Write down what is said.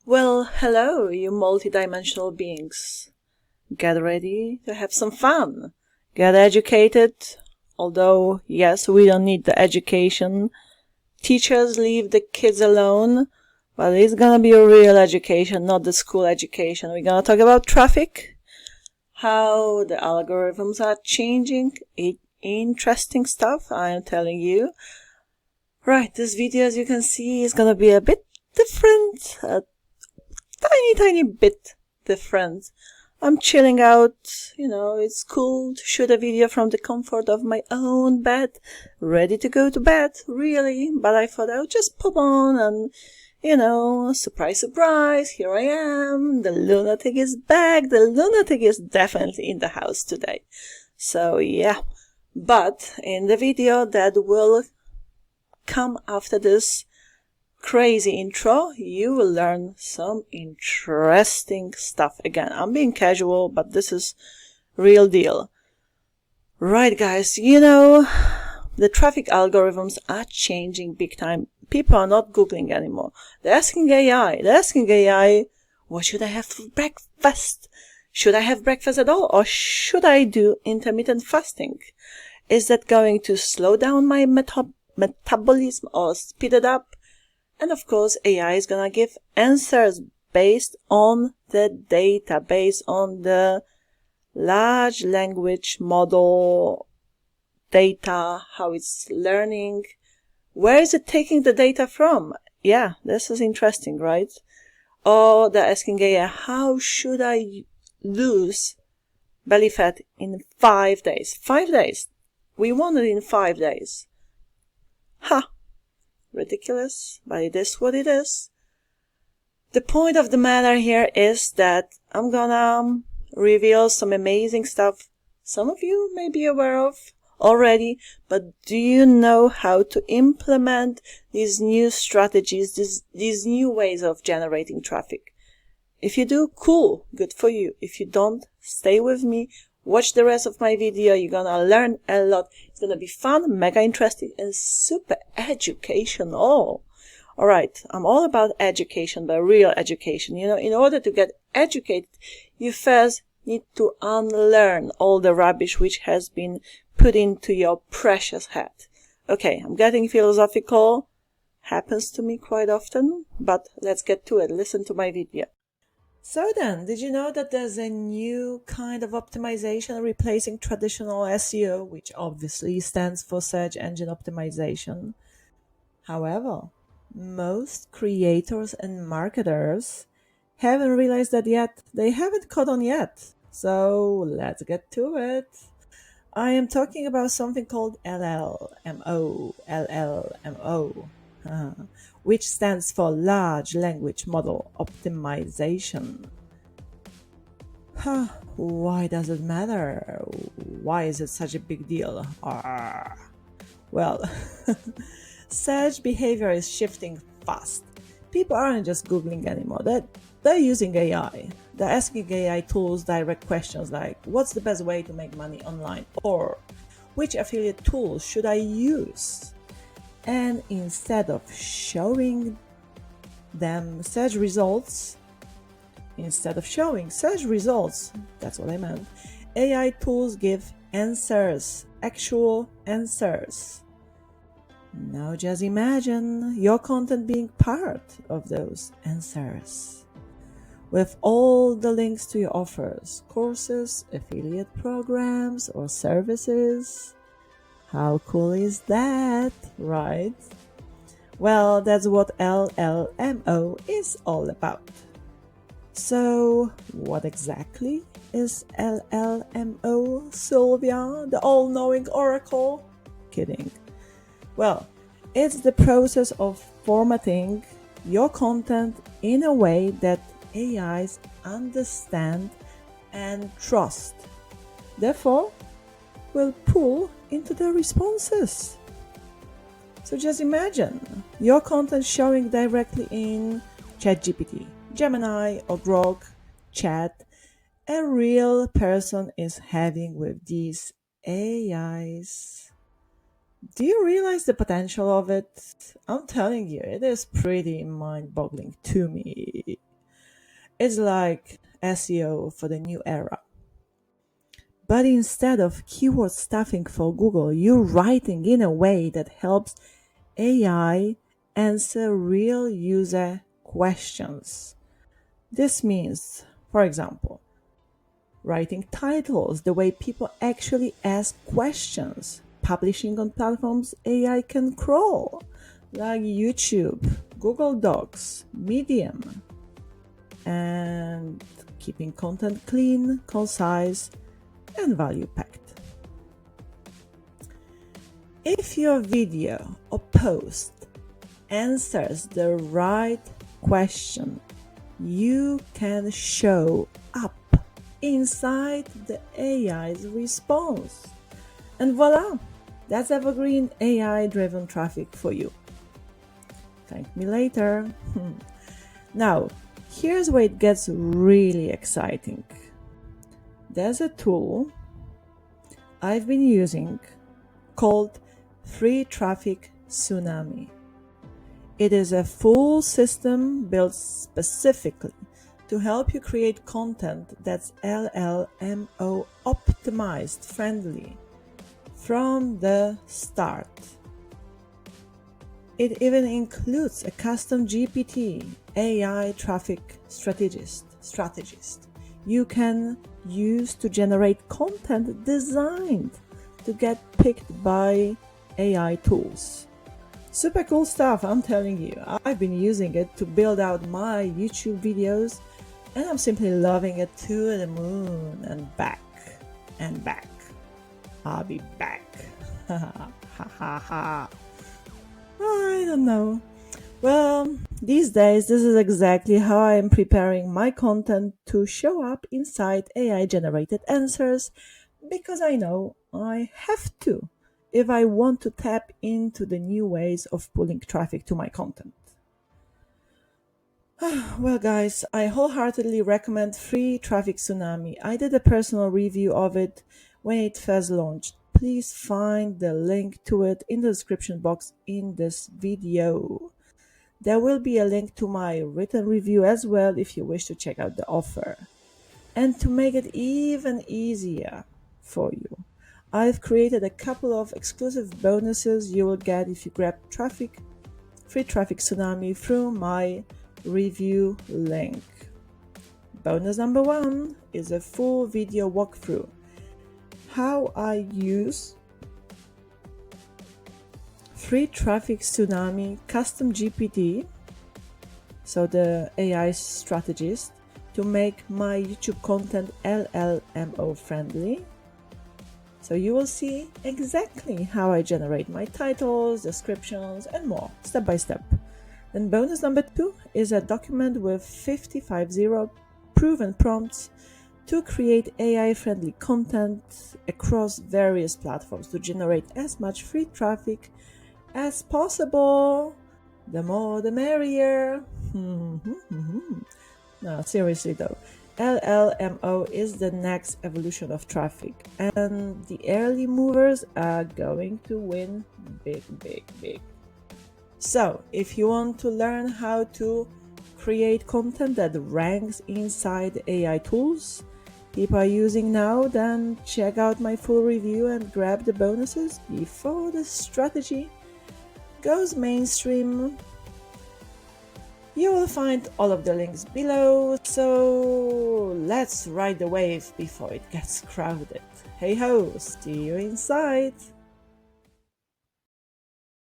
Well, hello, you multidimensional beings. Get ready to have some fun. Get educated. Although, yes, we don't need the education. Teachers leave the kids alone. But it's gonna be a real education, not the school education. We're gonna talk about traffic, how the algorithms are changing. Interesting stuff, I am telling you. Right, this video, as you can see, is gonna be a bit different, tiny bit different. I'm chilling out, it's cool to shoot a video from the comfort of my own bed, ready to go to bed, really, but I thought I would just pop on and, surprise, here I am, the lunatic is back, the lunatic is definitely in the house today. So yeah, but in the video that will come after this crazy intro, you will learn some interesting stuff. Again, I'm being casual, but this is real deal. Right, guys, the traffic algorithms are changing big time. People are not Googling anymore. They're asking AI, what should I have for breakfast? Should I have breakfast at all? Or should I do intermittent fasting? Is that going to slow down my metabolism or speed it up? And of course, AI is gonna give answers based on the data, based on the large language model data, how it's learning. Where is it taking the data from? Yeah, this is interesting, right? Or they're asking AI, how should I lose belly fat in 5 days? 5 days. We want it in 5 days. Ridiculous, but it is what it is. The point of the matter here is that I'm gonna reveal some amazing stuff some of you may be aware of already, but do you know how to implement these new strategies, these new ways of generating traffic? If you do, cool, good for you. If you don't, stay with me. Watch the rest of my video. You're gonna learn a lot. It's gonna be fun, mega interesting, and super educational. Alright, I'm all about education, but real education. In order to get educated, you first need to unlearn all the rubbish which has been put into your precious head. Okay, I'm getting philosophical. Happens to me quite often, but let's get to it. Listen to my video. So then, did you know that there's a new kind of optimization replacing traditional SEO, which obviously stands for search engine optimization? However, most creators and marketers haven't realized that yet. They haven't caught on yet. So let's get to it. I am talking about something called LLMO, which stands for Large Language Model Optimization. Why does it matter? Why is it such a big deal? Well, search behavior is shifting fast. People aren't just Googling anymore. They're using AI. They're asking AI tools direct questions like, what's the best way to make money online? Or, which affiliate tools should I use? And instead of showing them search results, that's what I meant, AI tools give answers, actual answers. Now just imagine your content being part of those answers, with all the links to your offers, courses, affiliate programs, or services. How cool is that, right? Well, that's what LLMO is all about. So, what exactly is LLMO, Sylvia, the all-knowing oracle? Kidding. Well, it's the process of formatting your content in a way that AIs understand and trust. Therefore, will pull into their responses. So just imagine your content showing directly in ChatGPT, Gemini, or Grok chat a real person is having with these AIs. Do you realize the potential of it? I'm telling you, it is pretty mind-boggling to me. It's like SEO for the new era. But instead of keyword stuffing for Google, you're writing in a way that helps AI answer real user questions. This means, for example, writing titles the way people actually ask questions, publishing on platforms AI can crawl, like YouTube, Google Docs, Medium, and keeping content clean, concise, and value-packed. If your video or post answers the right question, you can show up inside the AI's response. And voila, that's evergreen AI-driven traffic for you. Thank me later. Now, here's where it gets really exciting. There's a tool I've been using called Free Traffic Tsunami. It is a full system built specifically to help you create content that's LLMO optimized friendly from the start. It even includes a custom GPT AI traffic strategist you can use to generate content designed to get picked by AI tools. Super cool stuff, I'm telling you. I've been using it to build out my YouTube videos, and I'm simply loving it to the moon and back and back. I'll be back. Ha ha ha. I don't know. Well, these days, this is exactly how I am preparing my content to show up inside AI-generated answers, because I know I have to if I want to tap into the new ways of pulling traffic to my content. Well, guys, I wholeheartedly recommend Free Traffic Tsunami. I did a personal review of it when it first launched. Please find the link to it in the description box in this video. There will be a link to my written review as well if you wish to check out the offer. And to make it even easier for you, I've created a couple of exclusive bonuses you will get if you grab Free Traffic Tsunami through my review link. Bonus number 1 is a full video walkthrough how I use Free Traffic Tsunami custom GPT, so the AI strategist, to make my YouTube content LLMO friendly. So you will see exactly how I generate my titles, descriptions, and more, step by step. Then bonus number 2 is a document with 50 proven prompts to create AI-friendly content across various platforms to generate as much free traffic as possible. The more the merrier. No, seriously though, LLMO is the next evolution of traffic, and the early movers are going to win big, big, big. So if you want to learn how to create content that ranks inside AI tools people are using now, then check out my full review and grab the bonuses before the strategy goes mainstream. You will find all of the links below, so let's ride the wave before it gets crowded. Hey ho, see you inside!